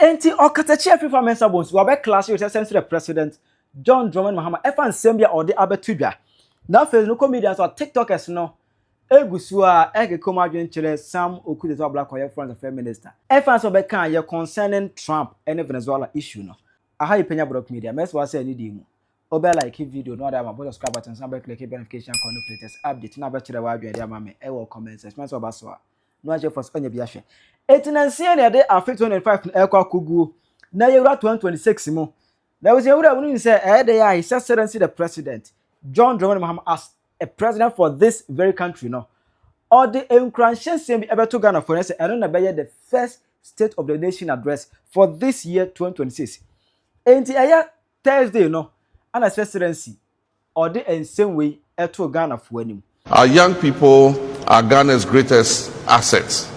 Enti Okatakyie Afrifa mensa bonsu wa be clash with the president John Mahama efan sembia ode abetudwa. Na face no comedians or TikTokers no egusu a ekekoma adwenkyere Sam Okudzeto Ablakwa ye foreign affairs minister. Efan so be kan ye concerning Trump and Venezuela issue no. Aha ye Penyah block media mess was say ni di mu. Obe like video no other about subscribe button some be click notification icon no latest update na be kire wa adwen dey ama me e wo comment section so ba so a. No aje for onye bia hwe. Etinansia na de after 2025 ekwa kugu na yewura 2026 mu. There was yewura wonu say his excellency the president John Mahama as a president for this very country no. Or the encranchen same ebeto Ghana for say eno na be the first state of the nation address for this year 2026. Enti eya Thursday no an excellency or the same way eto Ghana for anim. Our young people are Ghana's greatest assets.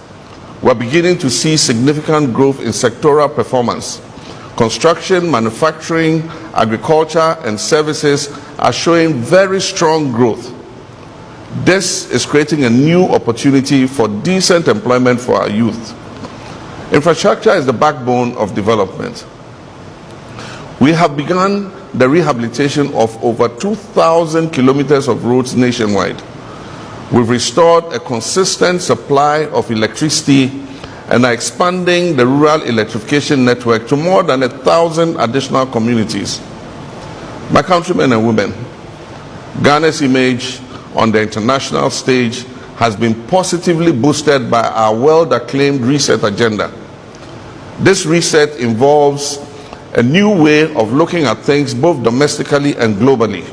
We're beginning to see significant growth in sectoral performance. Construction, manufacturing, agriculture, and services are showing very strong growth. This is creating a new opportunity for decent employment for our youth. Infrastructure is the backbone of development. We have begun the rehabilitation of over 2,000 kilometers of roads nationwide. We've restored a consistent supply of electricity and are expanding the rural electrification network to more than 1,000 additional communities. My countrymen and women, Ghana's image on the international stage has been positively boosted by our well-acclaimed reset agenda. This reset involves a new way of looking at things both domestically and globally.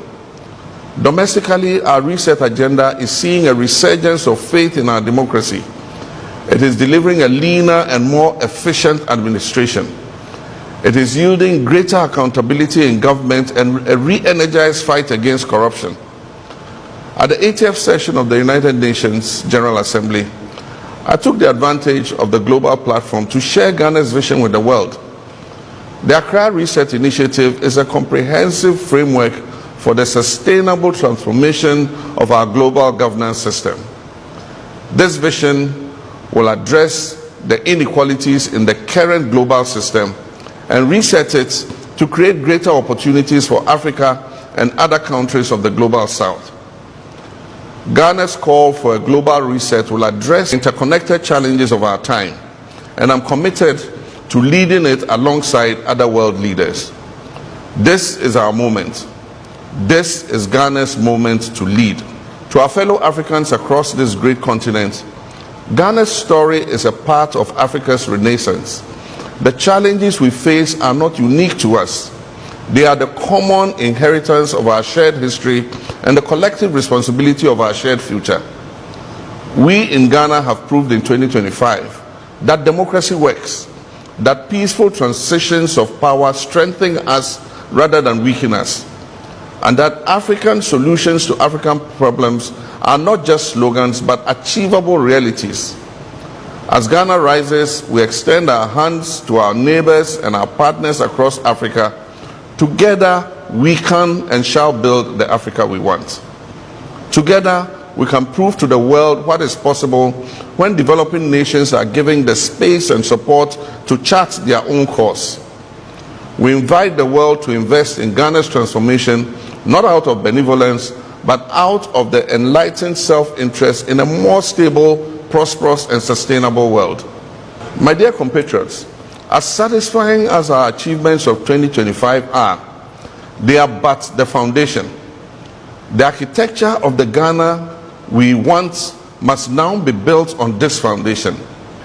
Domestically, our reset agenda is seeing a resurgence of faith in our democracy. It is delivering a leaner and more efficient administration. It is yielding greater accountability in government and a re-energized fight against corruption. At the 80th session of the United Nations General Assembly, I took the advantage of the global platform to share Ghana's vision with the world. The Accra Reset Initiative is a comprehensive framework for the sustainable transformation of our global governance system. This vision will address the inequalities in the current global system and reset it to create greater opportunities for Africa and other countries of the global south. Ghana's call for a global reset will address interconnected challenges of our time, and I'm committed to leading it alongside other world leaders. This is our moment. This is Ghana's moment to lead. To our fellow Africans across this great continent, Ghana's story is a part of Africa's renaissance. The challenges we face are not unique to us. They are the common inheritance of our shared history and the collective responsibility of our shared future. We in Ghana have proved in 2025 that democracy works, that peaceful transitions of power strengthen us rather than weaken us, and that African solutions to African problems are not just slogans but achievable realities. As Ghana rises, we extend our hands to our neighbors and our partners across Africa. Together, we can and shall build the Africa we want. Together, we can prove to the world what is possible when developing nations are given the space and support to chart their own course. We invite the world to invest in Ghana's transformation, not out of benevolence, but out of the enlightened self-interest in a more stable, prosperous, and sustainable world. My dear compatriots, as satisfying as our achievements of 2025 are, they are but the foundation. The architecture of the Ghana we want must now be built on this foundation.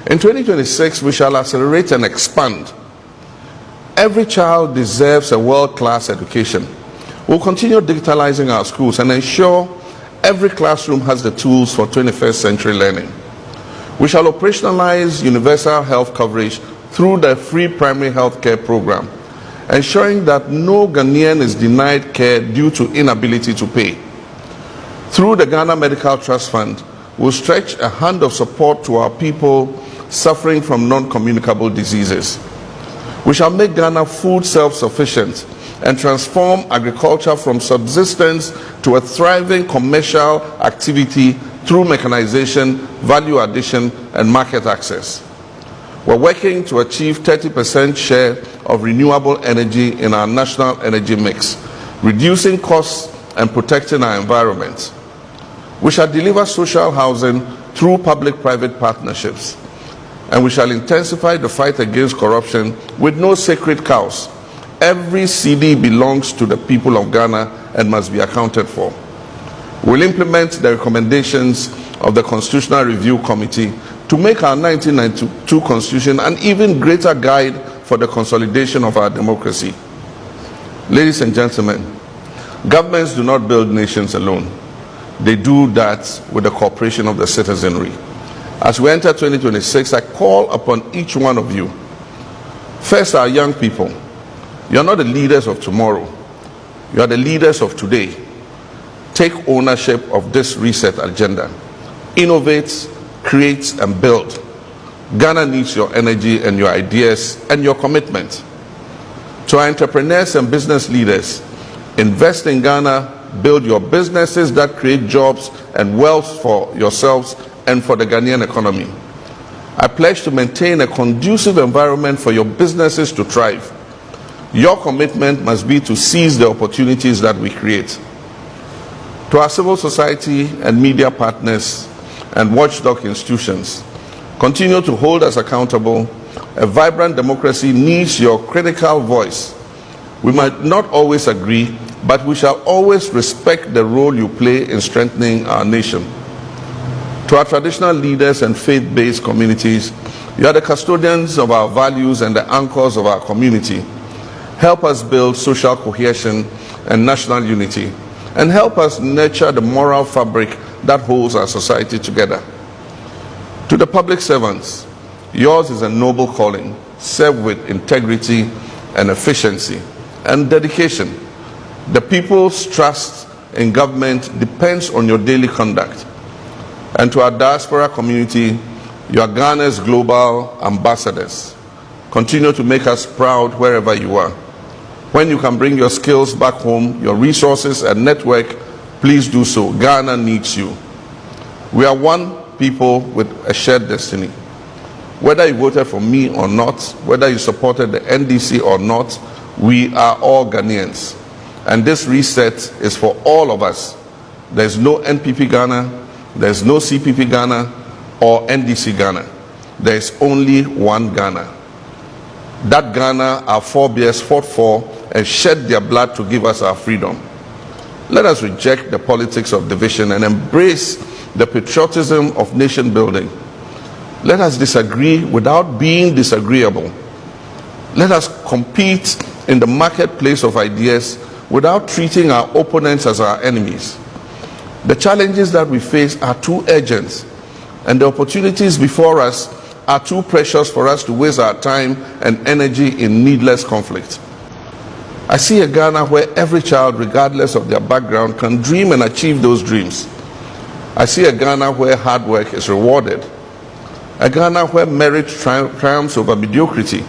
In 2026, we shall accelerate and expand. Every child deserves a world-class education. We'll continue digitalizing our schools and ensure every classroom has the tools for 21st century learning. We shall operationalize universal health coverage through the free primary health care program, ensuring that no Ghanaian is denied care due to inability to pay. Through the Ghana Medical Trust Fund, we'll stretch a hand of support to our people suffering from non-communicable diseases. We shall make Ghana food self-sufficient and transform agriculture from subsistence to a thriving commercial activity through mechanization, value addition, and market access. We're working to achieve 30% share of renewable energy in our national energy mix, reducing costs and protecting our environment. We shall deliver social housing through public-private partnerships, and we shall intensify the fight against corruption with no sacred cows. Every CD belongs to the people of Ghana and must be accounted for. We'll implement the recommendations of the Constitutional Review Committee to make our 1992 Constitution an even greater guide for the consolidation of our democracy. Ladies and gentlemen, governments do not build nations alone. They do that with the cooperation of the citizenry. As we enter 2026, I call upon each one of you. First, our young people. You are not the leaders of tomorrow. You are the leaders of today. Take ownership of this reset agenda. Innovate, create, and build. Ghana needs your energy and your ideas and your commitment. To our entrepreneurs and business leaders, invest in Ghana, build your businesses that create jobs and wealth for yourselves and for the Ghanaian economy. I pledge to maintain a conducive environment for your businesses to thrive. Your commitment must be to seize the opportunities that we create. To our civil society and media partners and watchdog institutions, continue to hold us accountable. A vibrant democracy needs your critical voice. We might not always agree, but we shall always respect the role you play in strengthening our nation. To our traditional leaders and faith-based communities, you are the custodians of our values and the anchors of our community. Help us build social cohesion and national unity, and help us nurture the moral fabric that holds our society together. To the public servants, yours is a noble calling. Serve with integrity and efficiency and dedication. The people's trust in government depends on your daily conduct. And to our diaspora community, you are Ghana's global ambassadors. Continue to make us proud wherever you are. When you can bring your skills back home, your resources and network, please do so. Ghana needs you. We are one people with a shared destiny. Whether you voted for me or not, whether you supported the NDC or not, we are all Ghanaians. And this reset is for all of us. There's no NPP Ghana, there's no CPP Ghana or NDC Ghana. There's only one Ghana. That Ghana our forebears fought for and shed their blood to give us our freedom. Let us reject the politics of division and embrace the patriotism of nation building. Let us disagree without being disagreeable. Let us compete in the marketplace of ideas without treating our opponents as our enemies. The challenges that we face are too urgent, and the opportunities before us are too precious for us to waste our time and energy in needless conflict. I see a Ghana where every child, regardless of their background, can dream and achieve those dreams. I see a Ghana where hard work is rewarded. A Ghana where merit triumphs over mediocrity.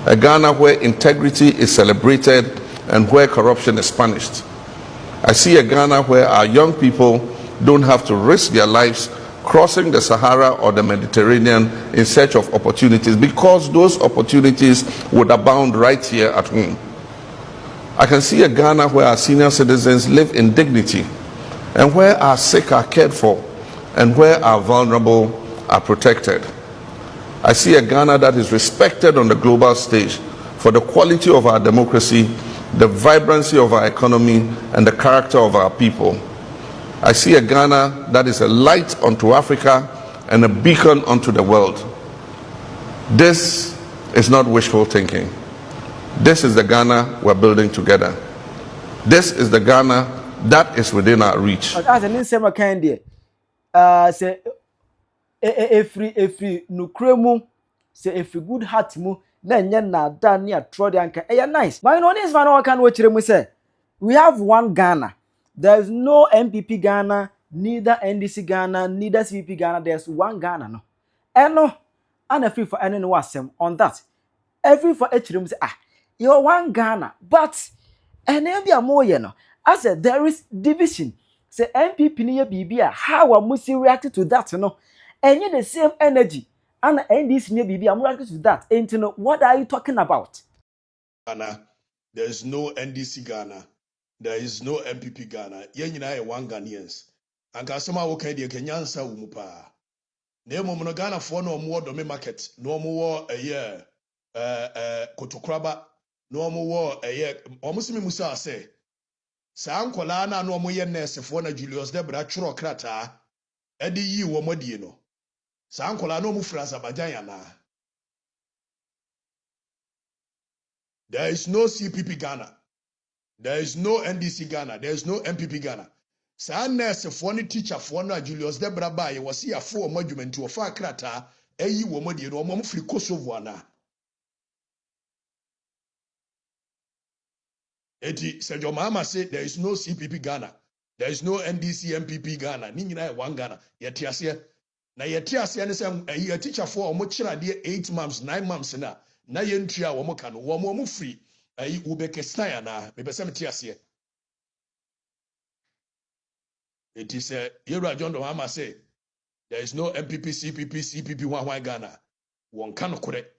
A Ghana where integrity is celebrated and where corruption is punished. I see a Ghana where our young people don't have to risk their lives crossing the Sahara or the Mediterranean in search of opportunities, because those opportunities would abound right here at home. I can see a Ghana where our senior citizens live in dignity, and where our sick are cared for, and where our vulnerable are protected. I see a Ghana that is respected on the global stage for the quality of our democracy, the vibrancy of our economy, and the character of our people. I see a Ghana that is a light unto Africa and a beacon unto the world. This is not wishful thinking. This is the Ghana we're building together. This is the Ghana that is within our reach. As an insema kind say every nukremu, say every good heart mu na nya na da ne atro de anka nice. But you know this man what can we say? We have one Ghana. There is no MPP Ghana, neither NDC Ghana, neither CPP Ghana. There's one Ghana, no. And no, and free for any no Asɛm on that. Every for each room say, you're one Ghana, but and then be a more, you know. I said there is division. Say MPP near BB, how are Musi reacted to that, you know? And yet the same energy And NDC near BB, I'm right with that. And you know, what are you talking about? Ghana, there is no NDC Ghana, there is no MPP Ghana. Yen yina one Ghanaians. Anka sama wo kan de kenyansa wo mu pa. Na emo no Ghana fo no mo do me market, no mo wo kotokraba, no mo wo omo simi musa ase. Sa ankola na no mo ye nurse fo na Julius Debra tworo krata. Edi yi wo modie no. Sa ankola no mo fura Azerbaijan yana. There is no CPP Ghana. There is no NDC Ghana. There is no MPP Ghana. Sa nurse for ni teacher for na Julius Debra ba ye wasi ya for monument to fa krata eyi wo modie no mo firi Kosovo ana. Eti John Mahama say there is no CPP Ghana. There is no NDC MPP Ghana. Ni nyina one Ghana. Yeti ase. Na yeti ase ne say eyi teacher for mo kira de 8 months 9 months na ye ntua wo mo ka no wo mo free ayi Uzbekistan ana me pese meti ase. It is John Mahama say there is no MPP, CPP, one Ghana. One can correct.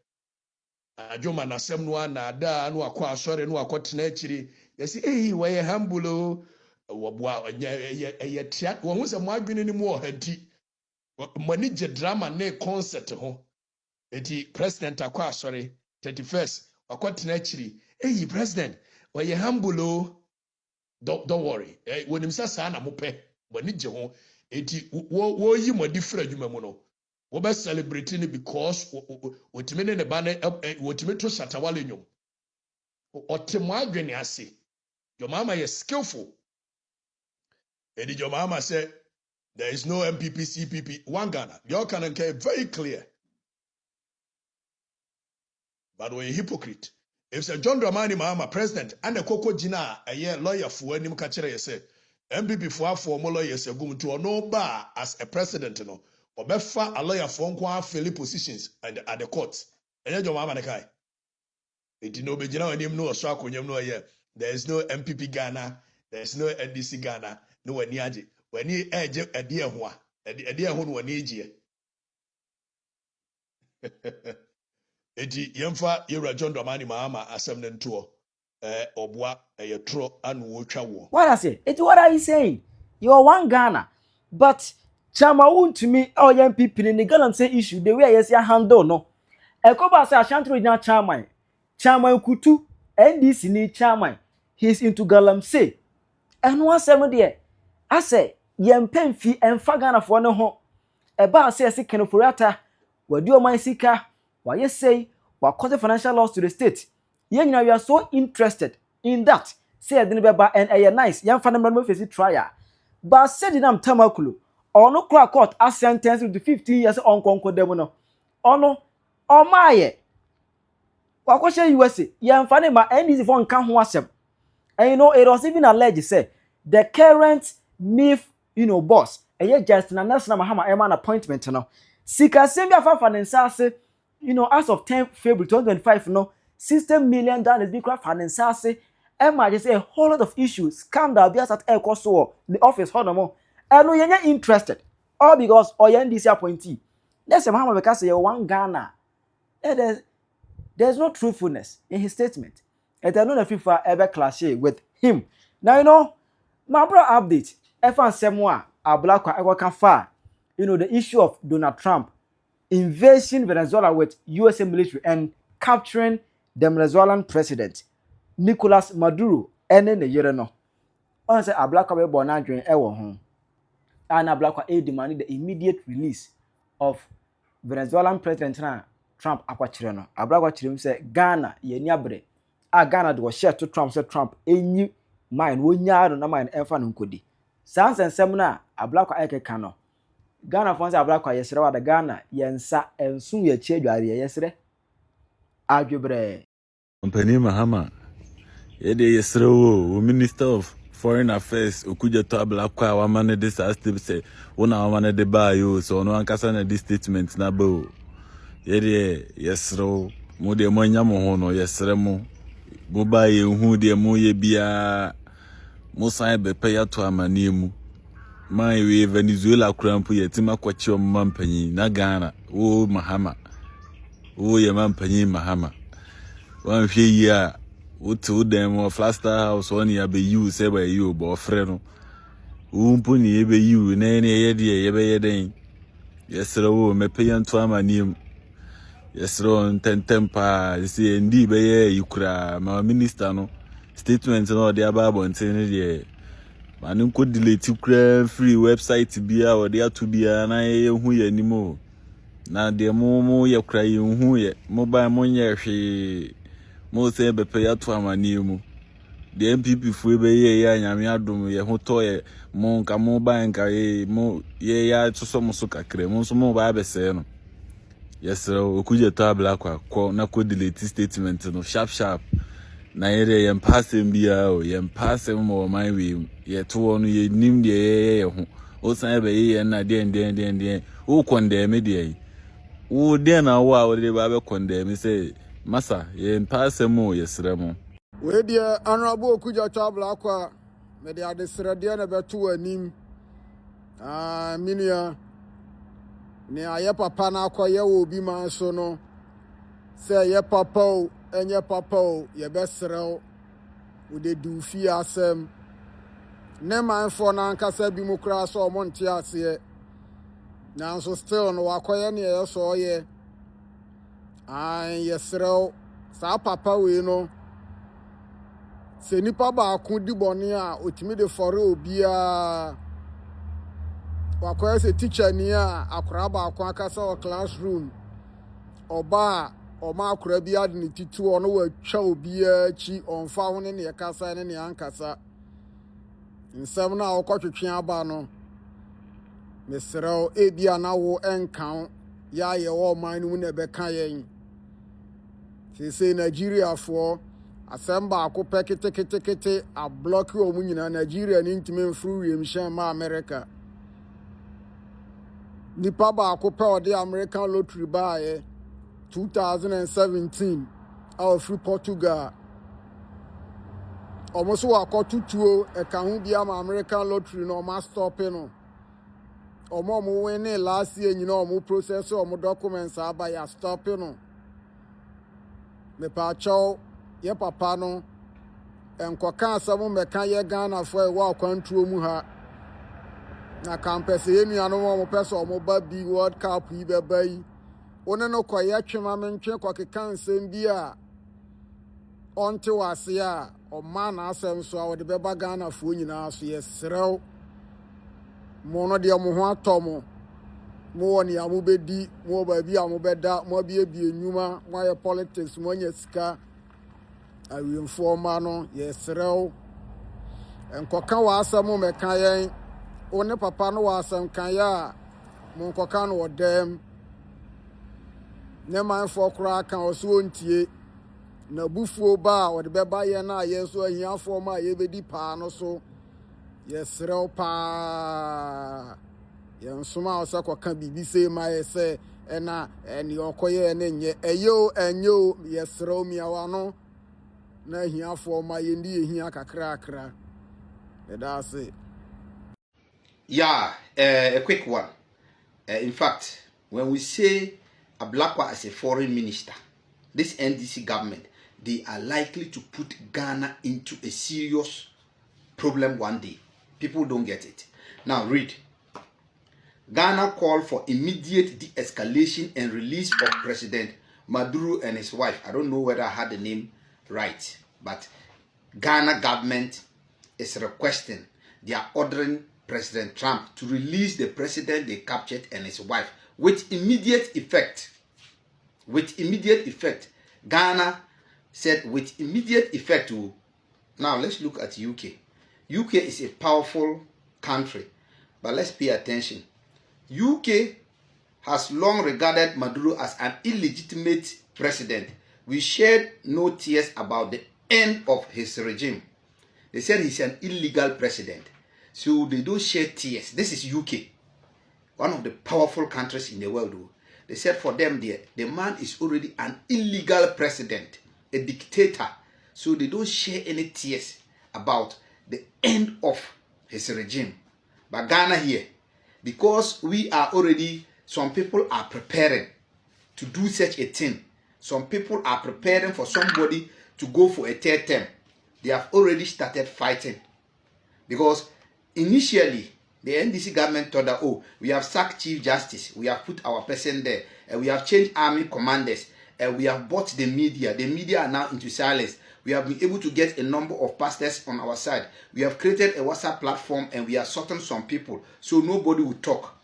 Ajoma na Asɛm no na da no akwa asɔre no akɔtena akyiri. Yesi why humble wo ye tia wo hu sɛ mo adwene ni mo ɔhanti. Mani gye drama ne concert ho. Eti president akwa asɔre 31st akɔtena akyiri. President why humble don't worry. When him say sa na mo pɛ mani gye ho. Eti wo yi mo different adwuma mu no. We be celebrating because wotime ne ba ne wotime to shatawale nyom. Otemo adwene ase. Your mama is skillful. Edi your mama said there is no MPP CPP one Ghana. Your can very clear. But we hypocrite. If Sir John Dramani Mahama president and the Koko Jina a year lawyer for any kachere say MPP for more lawyers gum to no bar as a president no. Obefa a lawyer for nko fill positions at the courts. Enye jo mama nekai. Eti no be gina onim no so akonyam no ye. There is no MPP Ghana, there is no NDC Ghana, no wani age. Wani eje ade ho a. Ade ho no wani eje. Eti yemfa Yewura John Dramani Mahama Asɛm ne nto obua tro anu wo twa wo. What I say? It's what are you saying? You're one Ghana, but Chama won't to me or young people in the Ghana say issue the way I see a handle no. Ekoba say Ashanti regional chairman, Chairman Kutu, NDC ni chairman. He's into galamsey. And one seven there. I say yem pen fee and Ghana for no ho. Eba say a sick for what do my sika? Why you say what cause financial loss to the state? Yen we are so interested in that. Say I didn't be and a nice young fundamental face trial. But said in am tamakulu. Or no crack court as sentenced to 15 years on concord demono. Or no, or my Wakosha USA, young funny my end is one can wasem. And you know, it was even alleged, say, the current MIF, boss, and yet just an John Mahama Eman appointment, Sika Sembia Fanensase, as of 10 February 2025, $60 million big craft Fanensase, Emma just a whole lot of issues, scandal, be at air cost the office, Honomo, and no, you're interested, all because NDC appointee. That's a Mahama because you're one Ghana. There's no truthfulness in his statement. And I know the FIFA ever clashes with him. Now, my brother update. Asɛm Ablakwa Ewa far. The issue of Donald Trump invading Venezuela with USA military and capturing the Venezuelan president, Nicolas Maduro, and then the year no. On say Ablakwa be born and join Ewa home. And Ablakwa demanded the immediate release of Venezuelan President Trump akwachire no. Ablakwa chire say Ghana ye ni abre. Ghana do share to Trump say Trump enyi mine wonya no na mine emfa no nkodi. Sans ensem na Ablakwa ekeka no. Ghana fon say Ablakwa yesere wa da Ghana yensa ensun ye chi adware yesere. Adwebre. Company Mahama. Yede yesere wo Minister of Foreign Affairs Okudzeto Ablakwa wa man this as say wona wa man de ba yo so no ankasa na this statement na ba o. Yede yesere mo de mo nya mo ho no yesere mo. Mo ba ye hu de mo ye bia mo san be pe ya to amane mu. my we Venezuela crampo ye tima kwachi mampanyi na Ghana o Mahama o ye mampanyi Mahama wan hwe yi a wo to dem o Flaster House on ya be you say by you bo frɛ no wo mpo ni ye be you na ne ye de ye be ye den yesre wo mepeya nto amanim yesre on tentempa si ndi be ye yikura ma minister no statement no de ababo nten de manu ko delete kura free website bia o de ato bia na ye hu ye nimo na de mo ye kura ye hu ye mo ba mo nye hwe mo se be pe ya to amanim the MPP fu be ye ya nyame adom ye ho to ye mo nka mo ba nka ye mo ye ya tsoso mo so kakre mo so mo ba be se no yesre Okudzeto Ablakwa ko na ko delete statement no sharp na ye de ye mpasem bia o ye mpasem mo man wi ye to no ye nim de ye ho o san be ye na de o condemn de wo de na wo a wo de ba be condemn say masa ye mpasem o yesre mo we dear Honorable Okudzeto Ablakwa me de adesre de na beto anim minia ne aye papa na akoye wo obi man so no say ye papa o enye papa o ye besrew wo de du fi asem ne man for na nkasa bi mu kra so mo nte ase na so still no akoye ne ye so ye ye srew sa papa we no se nipa ba ko di boni a otimi de fore obia wakoye se teacher ni a akora ba ko akasa o classroom oba o ma akora bi ade ni titu ono wa twa obia chi onfa ho ne ne kasa ne ne ankasa nsem na okotwetwe aba no mesrew ebia na wo enkan ya ye wo man nu ne be kan yen se Nigeria for Asɛm baako pɛ kete a block o mu nyina Nigeria ni ntime mfuru wiem hyen ma America nipa baako pɛ o de American lottery baaye 2017 a free Portugal almost wa kotutuo e ka hu bia ma American lottery no ma stop no mo win last year nyina mo process o documents aba ya stop no me pa chow ye papa no enkoka asam meka ye Ghana fo e wa kwantro mu ha na campus ye nuano mo pese o mo ba bi World Cup yi be bai one no koye twema mentwe kokeka nsem bi a onte wase a o ma na asem so a wo de be ba Ghana fo nyina so ye serew mo no de mo ho atomo mo woni amu bedi mo ba bi amu beda mo bi enyuma mo ye politics mo nya sika awi informa no yesrew enkoka wa asam meka yen one papa no wa asam kan ya mo nkoka no odem ne man for kra kan oso ontie na bufuo ba o de beba ye na ye so ahia forma ye bedi pa no so yesrew pa yensoma o sakoka bibi se ma ye se ena eni okoye ene nye enyo yesrew miawa no na hia forma yendi hia kakra that's it. Yeah, a quick one. In fact, when we say Ablakwa as a foreign minister, this NDC government, they are likely to put Ghana into a serious problem one day. People don't get it. Now read. Ghana called for immediate de-escalation and release of President Maduro and his wife. I don't know whether I had the name right, but Ghana government is requesting, they are ordering President Trump to release the president they captured and his wife with immediate effect. With immediate effect. Ghana said with immediate effect. Now let's look at UK. UK is a powerful country, but let's pay attention. UK has long regarded Maduro as an illegitimate president. We shed no tears about the end of his regime. They said he's an illegal president. So they don't shed tears. This is UK, one of the powerful countries in the world. They said for them, the man is already an illegal president, a dictator. So they don't share any tears about the end of his regime. But Ghana here, because we are already, some people are preparing to do such a thing. Some people are preparing for somebody to go for a third term. They have already started fighting. Because initially, the NDC government thought that, oh, we have sacked Chief Justice, we have put our person there, and we have changed army commanders, and we have bought the media. The media are now into silence. We have been able to get a number of pastors on our side. We have created a WhatsApp platform, and we are sorting some people, so nobody will talk.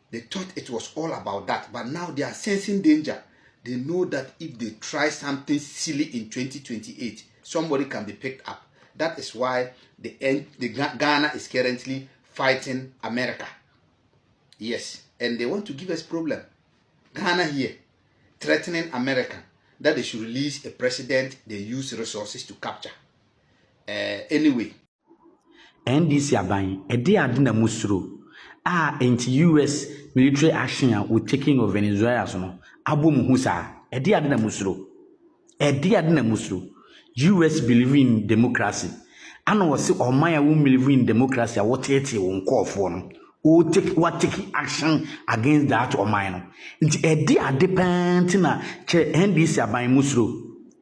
They thought it was all about that, but now they are sensing danger. They know that if they try something silly in 2028, somebody can be picked up. That is why Ghana is currently fighting America. Yes, and they want to give us problem. Ghana here, threatening America that they should release a president they use resources to capture. Anyway. NDC aban, ede adina musuro. Anti US military action with taking of Venezuela so abom husa. Ede adina musuro. Ede adina musuro. US believe in democracy. Ano wase omaya who believe in democracy what yeti won call for no. What take action against that omaya no. Nti ede ade panti na che NDC aban musuro.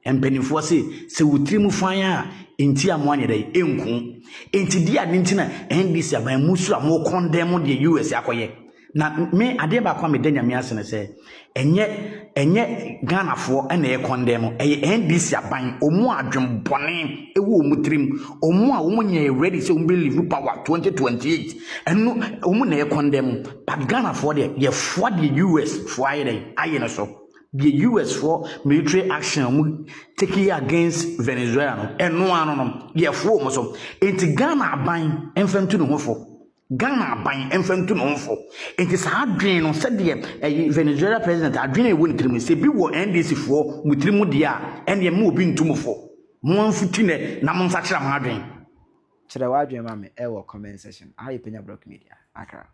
Empenifo se wutiri mu fan enti amwane dai enku enti dia ade na NDC aban musuro am condemn the US akoye na me ade ba kwa me danya me asene se enye Ghana fo na e condemn NDC aban omu adwem bone ewo omu trim omu a omu nya ready say omu believe power 2028 enu omu na e condemn but Ghana fo de ye fo the US fo aye no so the US for military action taking against Venezuela no eno no ye fo mo so enti Ghana aban emfantu no hofo Ghana aban emfantu no hofo enti sa adwen no se de Venezuela president adwen e woni trimu se bi wo NDC fo mutrimu dia ene me obi ntumfo mo anfuti ne na mo nsa kira ma adwen Chira wa adwen ma me e wo comment section. How you Penyah Block Media. Accra.